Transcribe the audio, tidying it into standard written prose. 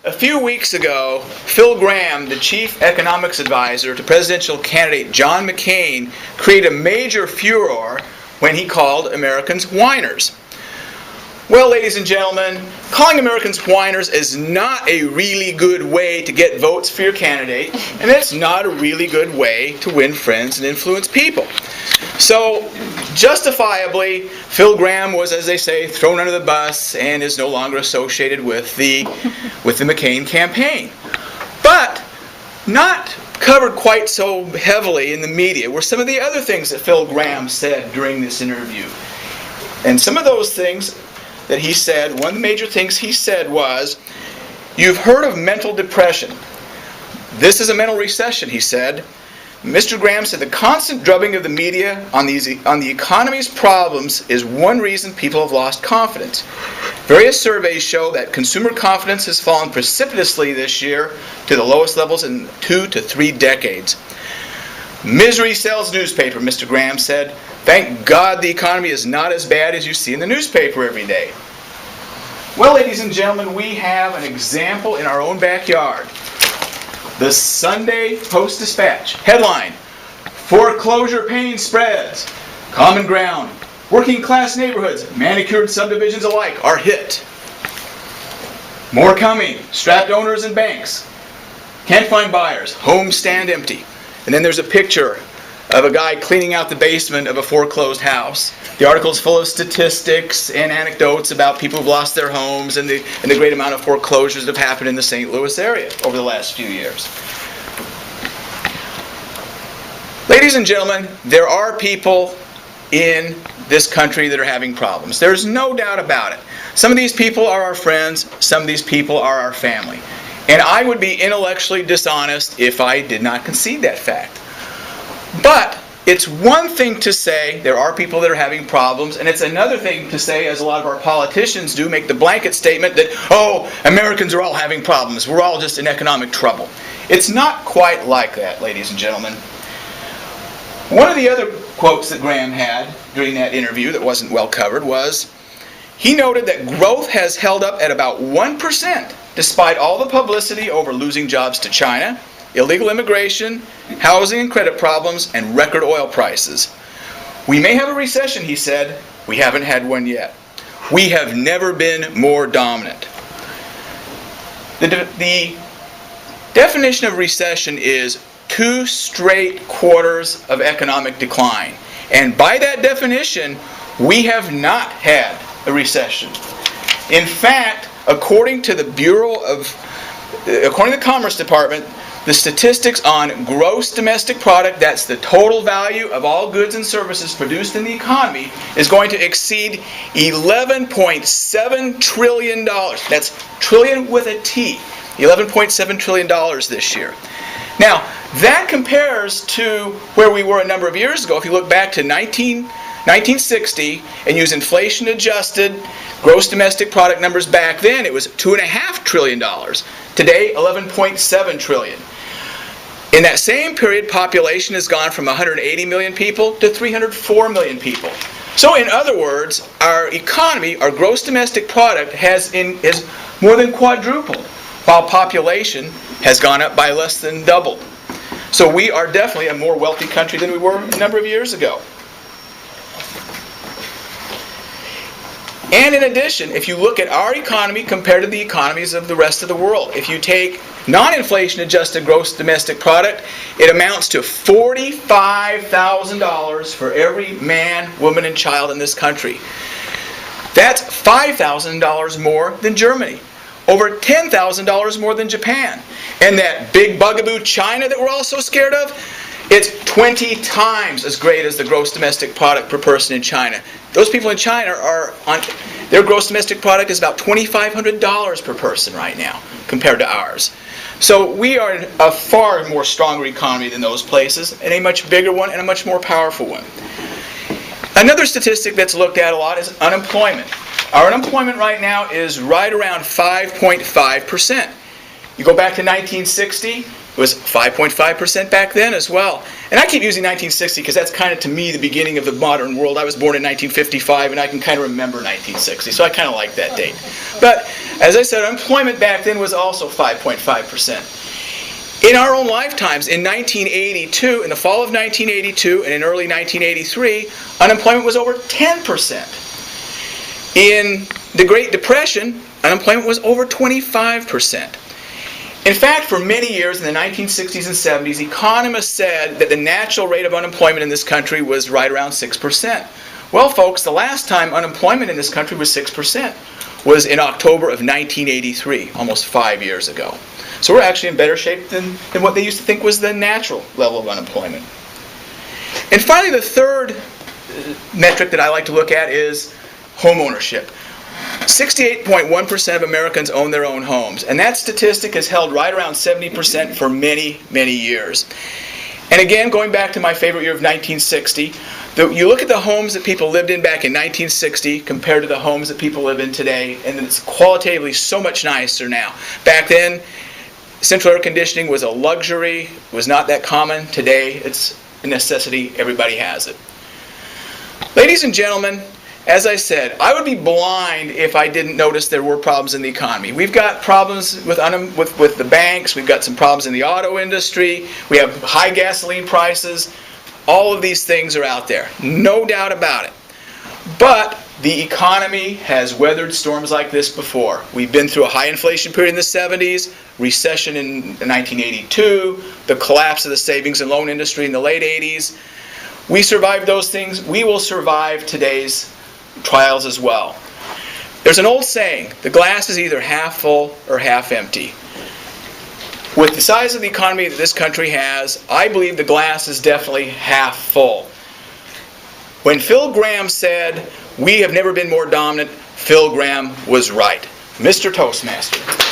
A few weeks ago, Phil Gramm, the chief economics advisor to presidential candidate John McCain, created a major furor when he called Americans whiners. Well, ladies and gentlemen, calling Americans whiners is not a really good way to get votes for your candidate, and it's not a really good way to win friends and influence people. So, justifiably, Phil Gramm was, as they say, thrown under the bus and is no longer associated with the McCain campaign. But not covered quite so heavily in the media were some of the other things that Phil Gramm said during this interview. And some of those things that he said, one of the major things he said was, "You've heard of mental depression. This is a mental recession," he said. Mr. Gramm said the constant drubbing of the media on the economy's problems is one reason people have lost confidence. Various surveys show that consumer confidence has fallen precipitously this year to the lowest levels in 2 to 3 decades. "Misery sells newspaper," Mr. Gramm said. "Thank God the economy is not as bad as you see in the newspaper every day." Well, ladies and gentlemen, we have an example in our own backyard. The Sunday Post-Dispatch. Headline: "Foreclosure pain spreads. Common ground. Working class neighborhoods, manicured subdivisions alike, are hit. More coming. Strapped owners and banks. Can't find buyers. Homes stand empty." And then there's a picture of a guy cleaning out the basement of a foreclosed house. The article is full of statistics and anecdotes about people who've lost their homes and the great amount of foreclosures that have happened in the St. Louis area over the last few years. Ladies and gentlemen, there are people in this country that are having problems. There's no doubt about it. Some of these people are our friends, some of these people are our family. And I would be intellectually dishonest if I did not concede that fact. But it's one thing to say there are people that are having problems, and it's another thing to say, as a lot of our politicians do, make the blanket statement that, oh, Americans are all having problems. We're all just in economic trouble. It's not quite like that, ladies and gentlemen. One of the other quotes that Gramm had during that interview that wasn't well covered was, he noted that growth has held up at about 1%, despite all the publicity over losing jobs to China, illegal immigration, housing and credit problems, and record oil prices. "We may have a recession," he said. "We haven't had one yet. We have never been more dominant." The definition of recession is 2 straight quarters of economic decline. And by that definition, we have not had a recession. In fact, according to the Commerce Department, the statistics on gross domestic product, that's the total value of all goods and services produced in the economy, is going to exceed $11.7 trillion. That's trillion with a T. $11.7 trillion this year. Now, that compares to where we were a number of years ago. If you look back to 1960 and use inflation-adjusted gross domestic product numbers back then, it was $2.5 trillion. Today, $11.7 trillion. In that same period, population has gone from 180 million people to 304 million people. So in other words, our economy, our gross domestic product has more than quadrupled, while population has gone up by less than doubled. So we are definitely a more wealthy country than we were a number of years ago. And in addition, if you look at our economy compared to the economies of the rest of the world, if you take non-inflation adjusted gross domestic product, it amounts to $45,000 for every man, woman, and child in this country. That's $5,000 more than Germany. Over $10,000 more than Japan. And that big bugaboo China that we're all so scared of, it's 20 times as great as the gross domestic product per person in China. Those people in China their gross domestic product is about $2,500 per person right now compared to ours. So we are a far more stronger economy than those places, and a much bigger one and a much more powerful one. Another statistic that's looked at a lot is unemployment. Our unemployment right now is right around 5.5%. You go back to 1960, was 5.5% back then as well. And I keep using 1960 because that's kind of, to me, the beginning of the modern world. I was born in 1955, and I can kind of remember 1960, so I kind of like that date. But, as I said, unemployment back then was also 5.5%. In our own lifetimes, in 1982, in the fall of 1982 and in early 1983, unemployment was over 10%. In the Great Depression, unemployment was over 25%. In fact, for many years in the 1960s and 70s, economists said that the natural rate of unemployment in this country was right around 6%. Well, folks, the last time unemployment in this country was 6% was in October of 1983, almost 5 years ago. So we're actually in better shape than what they used to think was the natural level of unemployment. And finally, the third metric that I like to look at is home ownership. 68.1% of Americans own their own homes, and that statistic has held right around 70% for many, many years. And again, going back to my favorite year of 1960, you look at the homes that people lived in back in 1960 compared to the homes that people live in today, and it's qualitatively so much nicer now. Back then, central air conditioning was a luxury, was not that common. Today, it's a necessity. Everybody has it. Ladies and gentlemen, as I said, I would be blind if I didn't notice there were problems in the economy. We've got problems with the banks. We've got some problems in the auto industry. We have high gasoline prices. All of these things are out there. No doubt about it. But the economy has weathered storms like this before. We've been through a high inflation period in the 70s, recession in 1982, the collapse of the savings and loan industry in the late 80s. We survived those things. We will survive today's trials as well. There's an old saying, the glass is either half full or half empty. With the size of the economy that this country has, I believe the glass is definitely half full. When Phil Gramm said, "We have never been more dominant," Phil Gramm was right. Mr. Toastmaster.